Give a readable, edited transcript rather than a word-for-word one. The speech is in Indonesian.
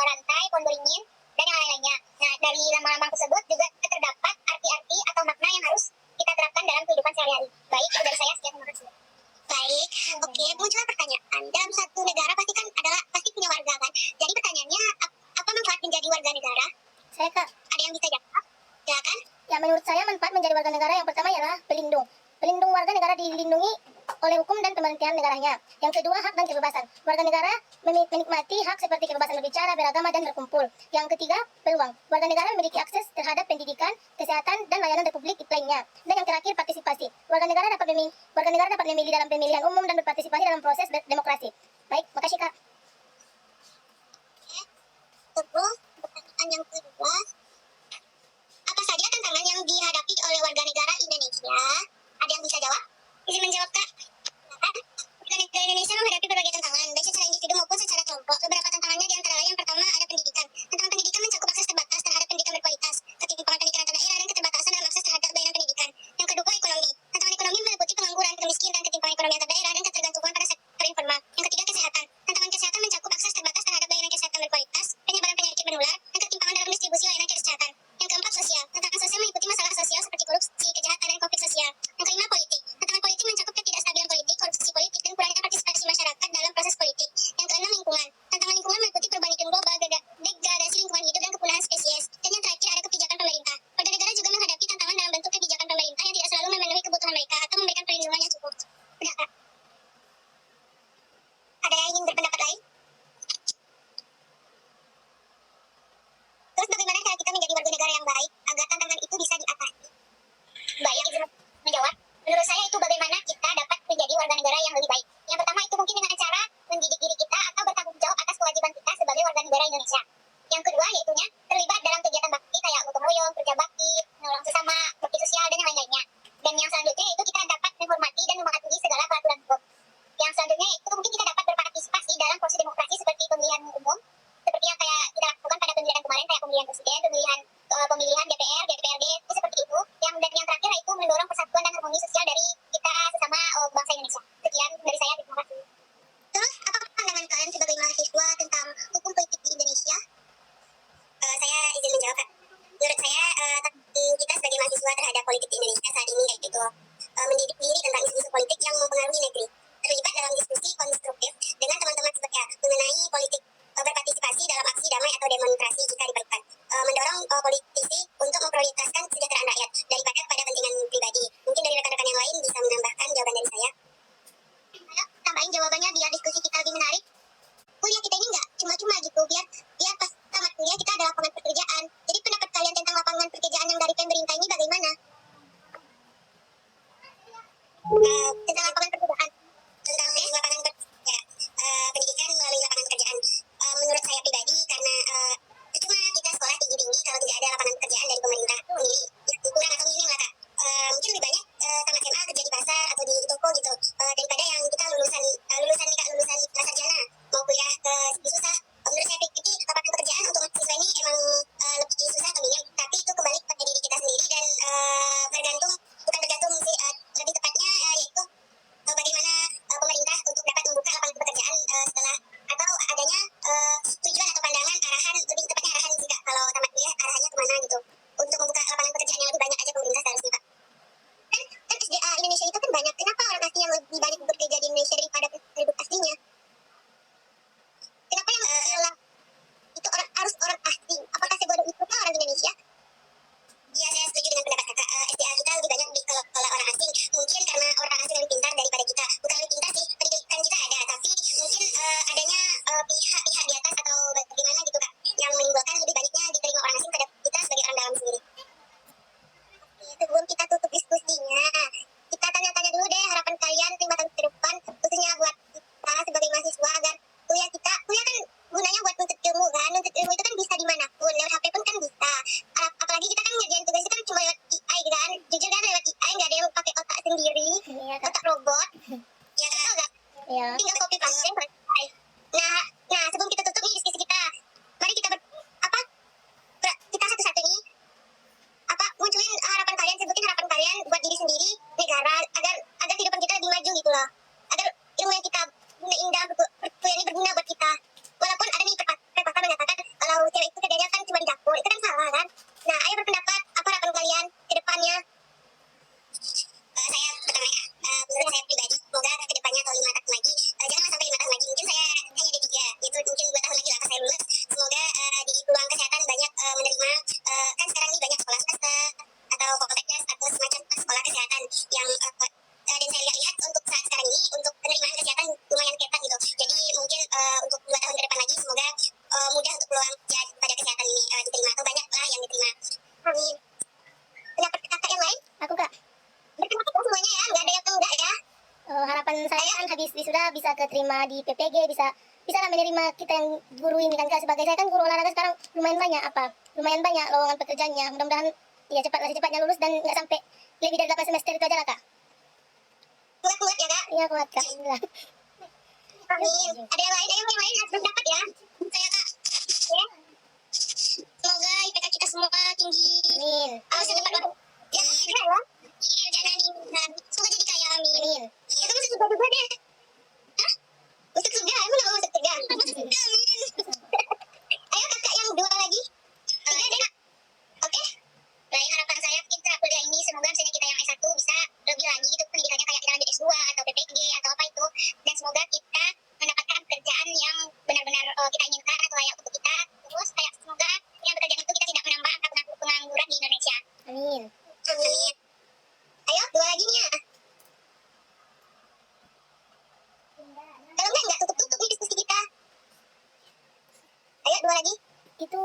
rantai, pohon beringin, dan yang lain-lainnya. Nah, dari lambang-lambang tersebut juga terdapat arti-arti atau makna yang harus kita terapkan dalam kehidupan sehari-hari. Baik, itu dari saya. Sekian, terima kasih. Baik, oke. Muncullah pertanyaan. Dalam satu negara pasti punya warga kan? Jadi pertanyaannya, apa manfaat menjadi warga negara? Saya Kak. Ada yang bisa jawab? Silakan. Ya, menurut saya manfaat menjadi warga negara yang pertama ialah pelindung. Pelindung warga negara dilindungi oleh hukum dan pemerintahan negaranya. Yang kedua, hak dan kebebasan. Warga negara menikmati hak seperti kebebasan berbicara, beragama, dan berkumpul. Yang ketiga, peluang. Warga negara memiliki akses terhadap pendidikan, kesehatan, dan layanan republik lainnya. Dan yang terakhir, partisipasi. Warga negara dapat memilih dalam pemilihan umum dan berpartisipasi dalam proses demokrasi. Baik, makasih Kak. Terus, pertanyaan yang kedua, apa saja tantangan yang dihadapi oleh warga negara Indonesia? Ada yang bisa jawab? Izin menjawab, Kak. Warga negara Indonesia menghadapi berbagai tantangan, baik secara individu maupun secara kelompok. Beberapa tantangannya diantara lain yang pertama ada pendidikan. Tantangan pendidikan mencakup akses terbatas terhadap pendidikan berkualitas, ketimpangan pendidikan antar daerah, dan keterbatasan dalam akses terhadap layanan pendidikan. Yang kedua, ekonomi. Tantangan ekonomi meliputi pengangguran, kemiskinan, ketimpangan ekonomi antar daerah, dan ketergantungan pada sektor informal. Yang ketiga, kesehatan. Tantangan kesehatan mencakup akses terbatas terhadap layanan kesehatan berkualitas, penyebaran penyakit menular, dan ketimpangan dalam distribusi layanan kesehatan. Yang keempat, sosial. Tantangan sosial meliputi masalah sosial seperti korupsi, kejahatan, dan konflik sosial. Yang kelima, politik. Tantangan politik mencakup ketidakstabilan politik, korupsi politik, dan kurangnya partisipasi masyarakat dalam proses politik. Yang keenam, lingkungan. Tantangan lingkungan meliputi perubahan iklim global, degradasi lingkungan hidup, dan kepunahan spesies. Dan yang terakhir, ada kebijakan pemerintah. Warga negara juga menghadapi tantangan dalam bentuk kebijakan pemerintah yang tidak selalu memenuhi kebutuhan mereka atau memberikan perlindungan yang cukup. Udah, Kak. Ada yang ingin berpendapat lain? Terus bagaimana cara kita menjadi warga negara yang baik agar tantangan itu bisa diatasi? Baik, izin menjawab. Menurut saya itu bagaimana kita dapat menjadi warga negara yang lebih baik. Yang pertama itu mungkin dengan cara mendidik diri kita atau bertanggung jawab atas kewajiban kita sebagai warga negara Indonesia. Yang kedua yaitunya terlibat dalam kegiatan bakti kayak gotong royong, kerja bakti, menolong sesama, bakti sosial, dan yang lain-lainnya. Dan yang selanjutnya yaitu kita dapat menghormati dan mematuhi segala peraturan hukum. Yang selanjutnya itu mungkin kita dapat berpartisipasi dalam proses demokrasi seperti pemilihan umum, seperti yang kayak kita lakukan pada pemilihan kemarin kayak pemilihan presiden, pemilihan DPR, DPRD, seperti itu. Dan yang terakhir itu mendorong persatuan dan harmoni sosial dari kita sesama bangsa Indonesia. Sekian dari saya, terima kasih. Terus apa pandangan kalian sebagai mahasiswa tentang hukum politik di Indonesia? Saya izin menjawab, Kak. Menurut saya kita sebagai mahasiswa terhadap politik di Indonesia saat ini kayak gitu mendidik diri tentang isu-isu politik yang mempengaruhi negeri, terlibat dalam diskusi konstruktif dengan teman-teman sebaya mengenai politik, berpartisipasi dalam aksi damai atau demonstrasi jika diperlukan, mendorong politisi untuk memprioritaskan kesejahteraan rakyat daripada pada kepentingan pribadi. Mungkin dari rekan-rekan yang lain bisa menambahkan jawaban dari saya. Ayo, tambahin jawabannya biar diskusi kita lebih menarik. Kuliah kita ini nggak cuma-cuma gitu, biar pas tamat kuliah kita ada lapangan pekerjaan. Jadi pendapat kalian tentang lapangan pekerjaan yang dari pemerintah ini bagaimana? Tentang lapangan pekerjaan. Tentang lapangan pekerjaan, pendidikan melalui lapangan pekerjaan. Menurut saya pribadi karena cuma kita sekolah tinggi-tinggi kalau tidak ada lapangan pekerjaan dari pemerintah sendiri. semoga bisa keterima di PPG, bisa lah menerima kita yang guru ini kan Kak. Sebagai saya kan guru olahraga sekarang lumayan banyak lowongan pekerjaannya. Mudah-mudahan ya secepatnya lulus dan nggak sampai lebih dari 8 semester itu aja lah Kak. Kuat-kuat ya, Kak. Iya kuat Kak. Alhamdulillah. Amin. Ada yang lain harus belum dapat ya. Saya, Kak. Ya. Semoga IPK kita semua tinggi. Amin. Bisa dapat waktu. Ya, ya. Iya, jangan diingat. Semoga jadi kaya, amin. Amin. Itu masuk surga juga deh. Hah? Masuk surga? Emang gak mau masuk surga? Masuk surga, amin. Ayo kakak yang dua lagi. Tiga deh, Kak. Oke? Baik, harapan saya kita kuliah ini semoga misalnya kita yang S1 bisa lebih lagi gitu pendidikannya kayak kita lanjut S2 atau PPG atau apa itu. Dan semoga kita mendapatkan pekerjaan yang benar-benar kita inginkan atau layak untuk kita. Terus kayak semoga dengan pekerjaan itu kita tidak menambah angka pengangguran di Indonesia. Amin. Amin. Ayo, dua lagi nih ya. Kalau enggak tutup-tutup nih diskusi kita. Ayo, dua lagi. Itu